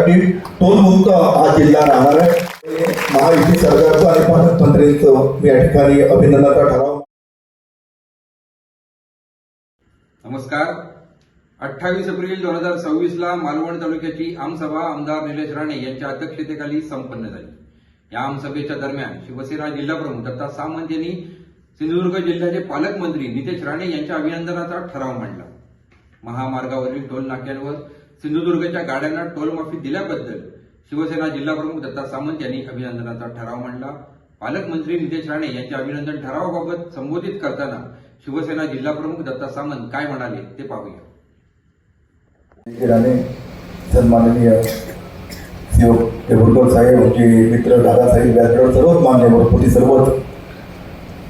सिंधुदुर्गासाठी टोलमुक्त हा जिल्हा राहणार आहे। महायुती सरकारचं आणि पालकमंत्र्यांचं मी या ठिकाणी अभिनंदनाचा ठराव। नमस्कार। 28 एप्रिल 2026 ला मालवण तालुक्याची आमसभा आमदार निलेश राणे यांच्या अध्यक्षतेखाली संपन्न झाली। या आमसभेच्या दरम्यान शिवसेना जिल्हाप्रमुख दत्ता सामंत यांनी सिंधुदुर्ग जिल्ह्याचे पालकमंत्री नितेश राणे यांच्या अभिनंदनाचा ठराव मांडला। महामार्गावरील टोल नाक्यांवर सिंधुदुर्गच्या गाड्यांना टोल माफी दिल्याबद्दल शिवसेना जिल्हाप्रमुख दत्ता सामंत यांनी अभिनंदनाचा ठराव मांडला। पालकमंत्री नितेश राणे यांच्या अभिनंदन ठरावाबाबत संबोधित करताना शिवसेना जिल्हाप्रमुख दत्ता सामंत काय म्हणाले ते पाहूया। राणे सन्माननीय शिव टेबुलकर साहेब, आमचे मित्र दादासाहेब व्यासपीठावर सर्वच मान्यवर होती, सर्वच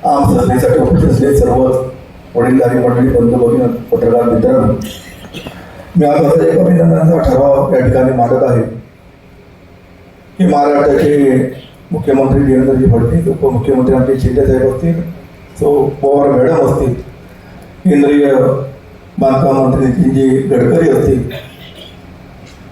आमसभेसाठी उपस्थित असलेले सर्वच वडीलधारी मंडळी, बंधू भगिनी, पत्रकार मित्रांनो, मी आज असा एक अभिनंदनाचा ठराव या ठिकाणी मांडत आहे की महाराष्ट्राचे मुख्यमंत्री देवेंद्रजी फडणवीस, उपमुख्यमंत्री आमचे शिंदेसाहेब असतील, पवार मॅडम असतील, केंद्रीय बांधकाम मंत्री नितीनजी गडकरी असतील,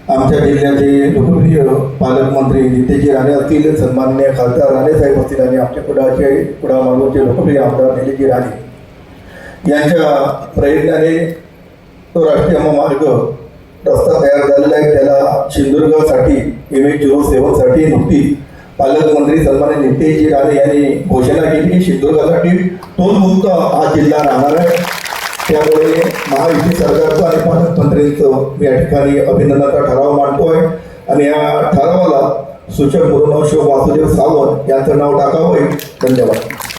आमच्या जिल्ह्याचे लोकप्रिय पालकमंत्री नितेशजी राणे असतील, सन्माननीय खासदार राणेसाहेब असतील आणि आमच्या कुडाळ मालवणचे लोकप्रिय आमदार निलेशजी राणे यांच्या प्रयत्नाने तो राष्ट्रीय महामार्ग रस्ता तयार झालेला आहे। त्याला सिंधुदुर्गासाठी MH07साठी नुकतीच पालकमंत्री सन्माननीय नितेशजी राणे यांनी घोषणा केली की सिंधुदुर्गासाठी टोलमुक्त हा जिल्हा राहणार आहे। त्यामुळे महायुती सरकारचं आणि पालकमंत्र्यांचं मी या ठिकाणी अभिनंदनाचा ठराव मांडतोय आणि या ठरावाला सूचक म्हणून अशोक वासुदेव सावंत यांचं नाव टाकावं। धन्यवाद।